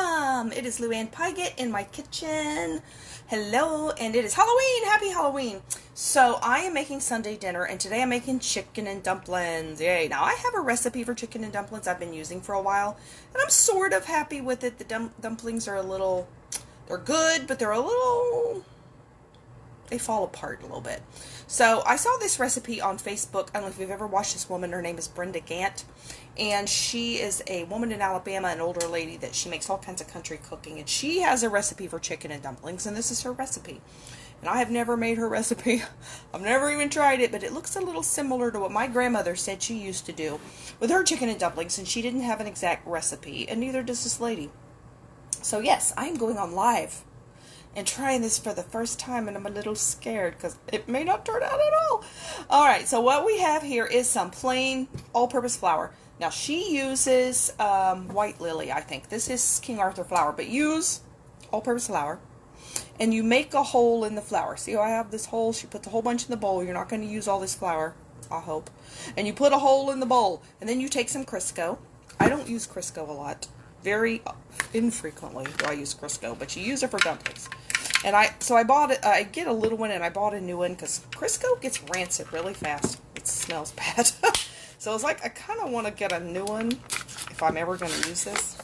welcome! It is Luann Pygott in my kitchen. Hello, and it is Halloween! Happy Halloween! So I am making Sunday dinner, and today I'm making chicken and dumplings. Yay! Now I have a recipe for chicken and dumplings I've been using for a while, and I'm sort of happy with it. The dumplings are they're good, but they're they fall apart a little bit. So I saw this recipe on Facebook. I don't know if you've ever watched this woman. Her name is Brenda Gant, and she is a woman in Alabama, an older lady that she makes all kinds of country cooking, and she has a recipe for chicken and dumplings, and this is her recipe. And I have never made her recipe. I've never even tried it, but it looks a little similar to what my grandmother said she used to do with her chicken and dumplings, and she didn't have an exact recipe, and neither does this lady. So yes, I am going on live and trying this for the first time, and I'm a little scared because it may not turn out at all. Alright, so what we have here is some plain all-purpose flour. Now she uses white lily, I think. This is King Arthur flour, but use all-purpose flour. And you make a hole in the flour. See how I have this hole? She puts a whole bunch in the bowl. You're not going to use all this flour, I hope. And you put a hole in the bowl. And then you take some Crisco. I don't use Crisco a lot. Very infrequently do I use Crisco, but you use it for dumplings. And I bought it. I get a little one, and I bought a new one because Crisco gets rancid really fast. It smells bad. So it's like I kind of want to get a new one if I'm ever going to use this.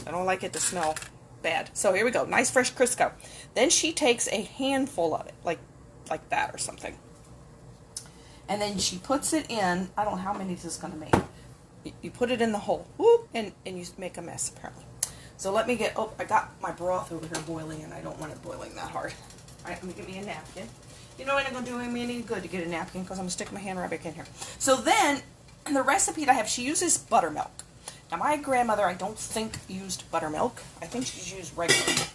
I don't like it to smell bad. So here we go. Nice fresh Crisco. Then she takes a handful of it, like that or something. And then she puts it in. I don't know how many this is going to make. You put it in the hole, whoop, and you make a mess, apparently. So let me get, I got my broth over here boiling, and I don't want it boiling that hard. All right, let me get me a napkin. You know what, it's going to do me any good to get a napkin, because I'm going to stick my hand right back in here. So then, the recipe that I have, she uses buttermilk. Now, my grandmother, I don't think, used buttermilk. I think she used regular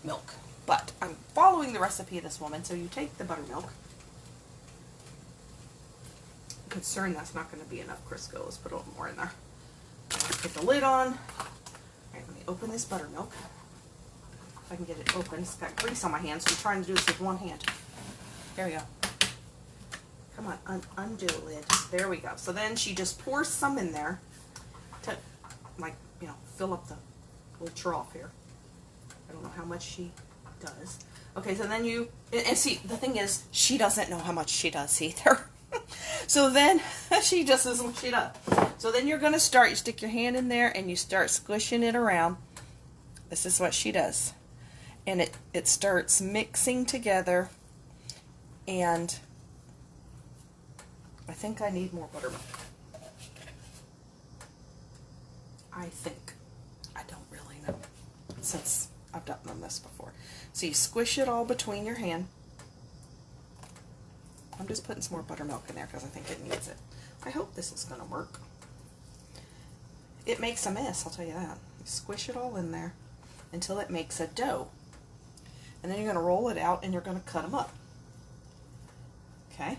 milk. But I'm following the recipe of this woman, so you take the buttermilk. Concerned that's not going to be enough Crisco. Let's put a little more in there. Put the lid on. Alright, let me open this buttermilk. If I can get it open. It's got grease on my hands, so I'm trying to do this with one hand. There we go. Come on, undo the lid. There we go. So then she just pours some in there to, fill up the little trough here. I don't know how much she does. Okay, so then and see, the thing is, she doesn't know how much she does either. So then, she just is what she does. So then you're going to you stick your hand in there and you start squishing it around. This is what she does. And it starts mixing together. And I think I need more buttermilk. I think. I don't really know, since I've done this before. So you squish it all between your hand. I'm just putting some more buttermilk in there because I think it needs it. I hope this is going to work. It makes a mess, I'll tell you that. You squish it all in there until it makes a dough. And then you're going to roll it out and you're going to cut them up. Okay?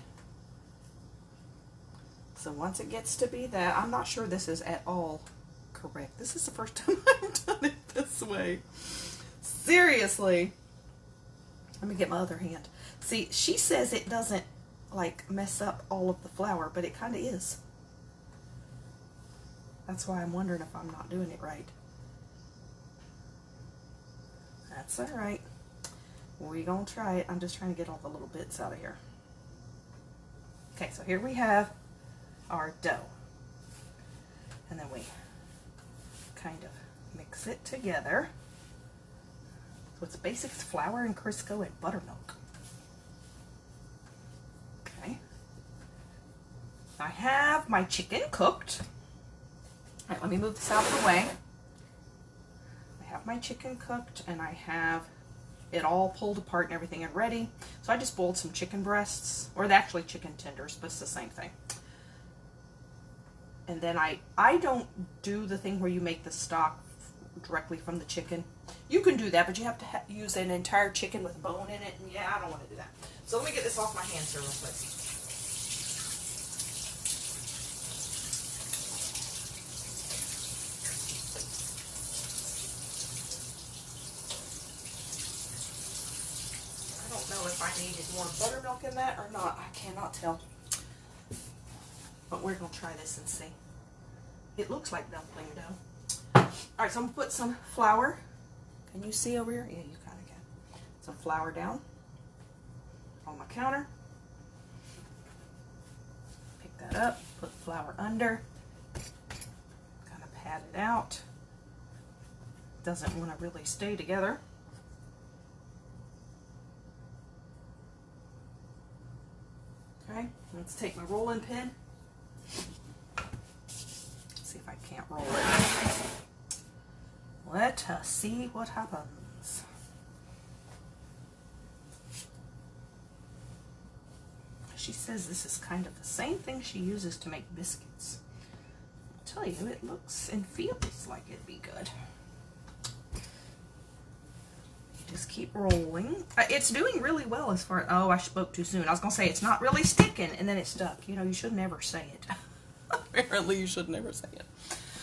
So once it gets to be that, I'm not sure this is at all correct. This is the first time I've done it this way. Seriously. Let me get my other hand. See, she says it doesn't mess up all of the flour, but it kind of is. That's why I'm wondering if I'm not doing it right. That's alright. We're going to try it. I'm just trying to get all the little bits out of here. Okay, so here we have our dough. And then we kind of mix it together. So it's basic flour and Crisco and buttermilk. Okay. I have my chicken cooked. All right, let me move this out of the way. I have my chicken cooked, and I have it all pulled apart and everything and ready. So I just boiled some chicken breasts, or actually chicken tenders, but it's the same thing. And then I don't do the thing where you make the stock directly from the chicken. You can do that, but you have to use an entire chicken with bone in it, and yeah, I don't want to do that. So let me get this off my hands here real quick. I don't know if I needed more buttermilk in that or not. I cannot tell. But we're going to try this and see. It looks like dumpling dough. All right, so I'm gonna put some flour. Can you see over here? Yeah, you kind of can. Some flour down on my counter. Pick that up, put flour under, kind of pat it out. Doesn't want to really stay together. Okay, let's take my rolling pin. See if I can't roll it. Let us see what happens. She says this is kind of the same thing she uses to make biscuits. I'll tell you, it looks and feels like it'd be good. Just keep rolling. It's doing really well as far as, oh, I spoke too soon. I was going to say it's not really sticking, and then it stuck. You know, you should never say it. Apparently, you should never say it.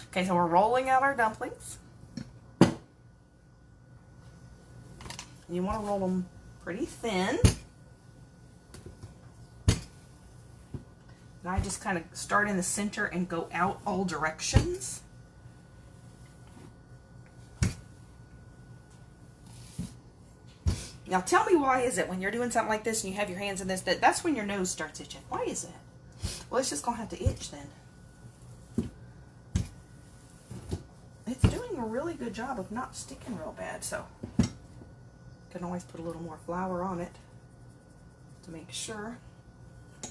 Okay, so we're rolling out our dumplings. You want to roll them pretty thin. And I just kind of start in the center and go out all directions. Now tell me, why is it when you're doing something like this and you have your hands in this, that's when your nose starts itching? Why is that? Well, it's just going to have to itch then. It's doing a really good job of not sticking real bad, so you can always put a little more flour on it to make sure. So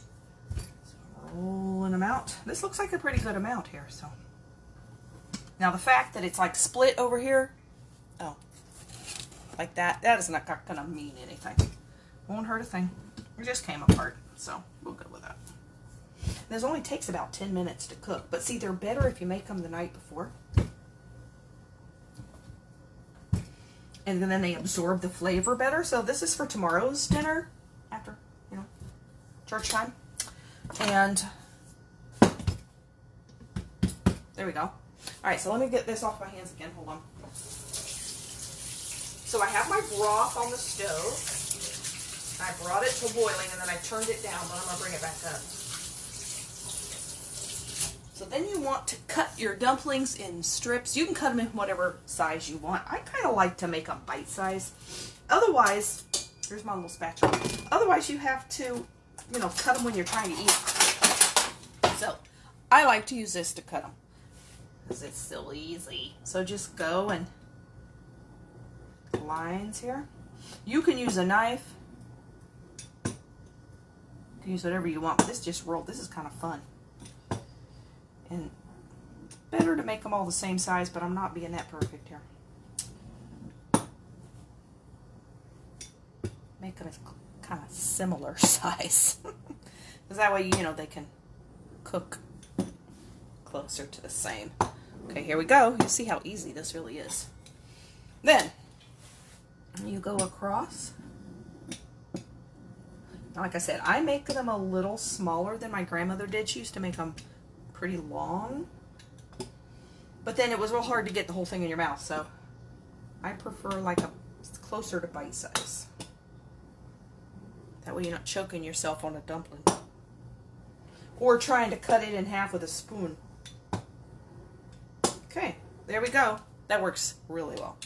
rolling them out. This looks like a pretty good amount here, so. Now the fact that it's like split over here, oh, like that is not gonna mean anything. Won't hurt a thing. It just came apart, so we'll go with that. This only takes about 10 minutes to cook, but see, they're better if you make them the night before. And then they absorb the flavor better. So this is for tomorrow's dinner after, you know, church time. And there we go. All right, so let me get this off my hands again. Hold on. So I have my broth on the stove. I brought it to boiling and then I turned it down, but I'm gonna bring it back up. So then you want to cut your dumplings in strips. You can cut them in whatever size you want. I kind of like to make them bite size. Otherwise, here's my little spatula. Otherwise you have to, you know, cut them when you're trying to eat. So I like to use this to cut them because it's so easy. So just go and lines here. You can use a knife. You can use whatever you want, but this just rolled. This is kind of fun. And better to make them all the same size, but I'm not being that perfect here. Make them kind of similar size. Because that way, you know, they can cook closer to the same. Okay, here we go. You see how easy this really is. Then you go across. Now, like I said, I make them a little smaller than my grandmother did. She used to make them pretty long. But then it was real hard to get the whole thing in your mouth, so I prefer like closer to bite size. That way you're not choking yourself on a dumpling. Or trying to cut it in half with a spoon. Okay, there we go. That works really well.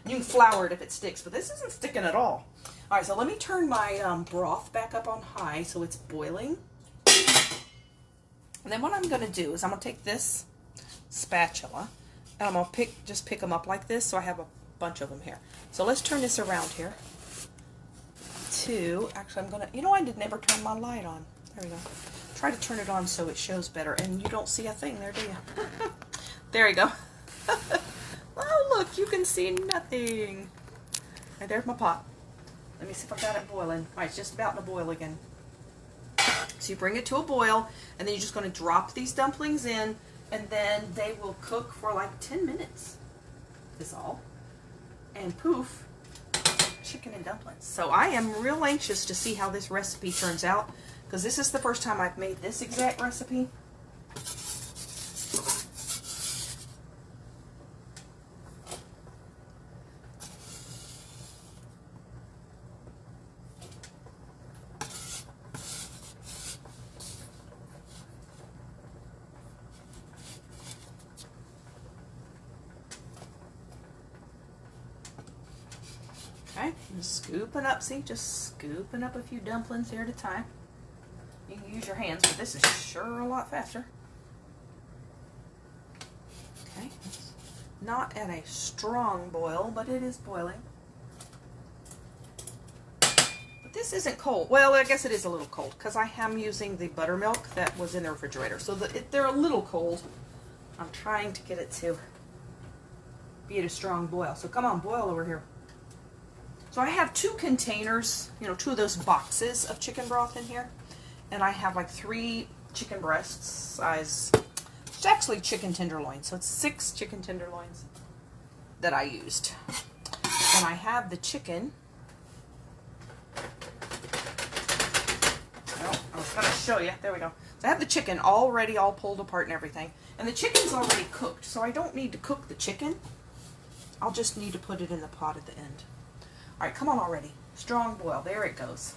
You can flour it if it sticks, but this isn't sticking at all. All right, so let me turn my broth back up on high so it's boiling. And then what I'm going to do is I'm going to take this spatula and I'm going to just pick them up like this, so I have a bunch of them here. So let's turn this around here. Actually I'm going to, you know, I did never turn my light on. There we go. Try to turn it on so it shows better, and you don't see a thing there, do you? There we go. Oh, look, you can see nothing. And there's my pot. Let me see if I got it boiling. All right, it's just about to boil again. So you bring it to a boil, and then you're just going to drop these dumplings in, and then they will cook for like 10 minutes. Is all. And poof, chicken and dumplings. So I am real anxious to see how this recipe turns out, because this is the first time I've made this exact recipe. Okay, just scooping up, see, just scooping up a few dumplings here at a time. You can use your hands, but this is sure a lot faster. Okay, it's not at a strong boil, but it is boiling. But this isn't cold. Well, I guess it is a little cold because I am using the buttermilk that was in the refrigerator. So they're a little cold. I'm trying to get it to be at a strong boil. So come on, boil over here. So I have 2 containers, you know, 2 of those boxes of chicken broth in here. And I have like 3 chicken breasts size. It's actually chicken tenderloins. So it's 6 chicken tenderloins that I used. And I have the chicken. Oh, I was going to show you. There we go. So I have the chicken already all pulled apart and everything. And the chicken's already cooked. So I don't need to cook the chicken. I'll just need to put it in the pot at the end. All right, come on already. Strong boil. There it goes.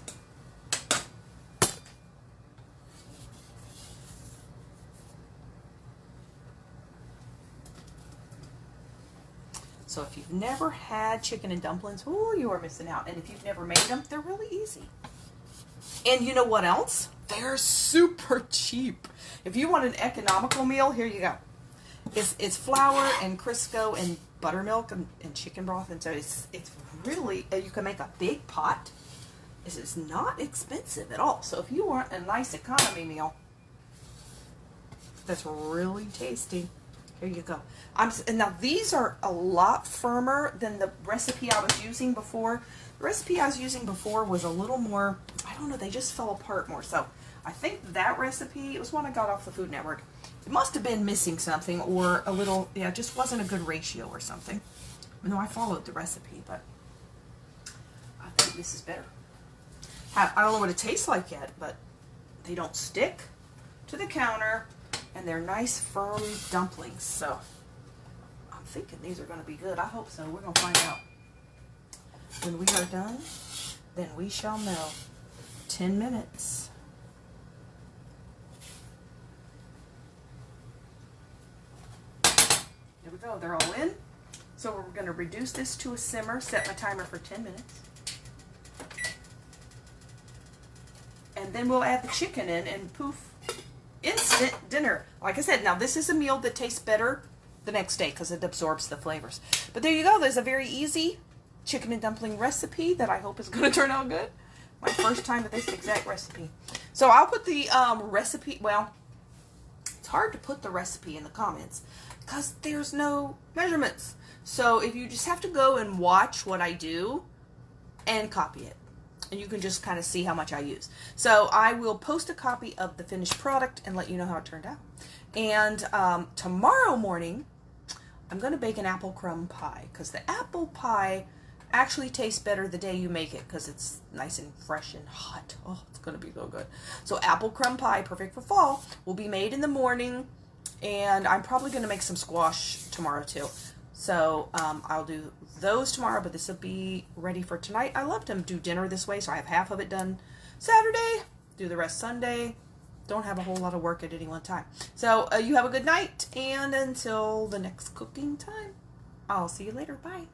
So if you've never had chicken and dumplings, ooh, you are missing out. And if you've never made them, they're really easy. And you know what else? They're super cheap. If you want an economical meal, here you go. It's flour and Crisco and buttermilk and chicken broth, and so it's really, you can make a big pot. This is not expensive at all. So if you want a nice economy meal that's really tasty, here you go. And now these are a lot firmer than the recipe I was using before. The recipe I was using before was a little more, I don't know, they just fell apart more. So I think that recipe, it was one I got off the Food Network. It must have been missing something, or a little, yeah, it just wasn't a good ratio or something. I know I followed the recipe, but I think this is better. I don't know what it tastes like yet, but they don't stick to the counter, and they're nice, firm dumplings. So I'm thinking these are going to be good. I hope so. We're going to find out. When we are done, then we shall know. 10 minutes. There we go. They're all in. So we're going to reduce this to a simmer, set my timer for 10 minutes. And then we'll add the chicken in, and poof, instant dinner. Like I said, now this is a meal that tastes better the next day because it absorbs the flavors. But there you go. There's a very easy chicken and dumpling recipe that I hope is going to turn out good. My first time with this exact recipe. So I'll put the recipe, well, it's hard to put the recipe in the comments because there's no measurements. So if you just have to go and watch what I do and copy it. And you can just kind of see how much I use. So I will post a copy of the finished product and let you know how it turned out. And tomorrow morning, I'm going to bake an apple crumb pie. Because the apple pie actually tastes better the day you make it. Because it's nice and fresh and hot. Oh, it's going to be so good. So apple crumb pie, perfect for fall, will be made in the morning. And I'm probably going to make some squash tomorrow too. So I'll do those tomorrow, but this will be ready for tonight. I love to do dinner this way, so I have half of it done Saturday, do the rest Sunday. Don't have a whole lot of work at any one time. So you have a good night, and until the next cooking time, I'll see you later. Bye.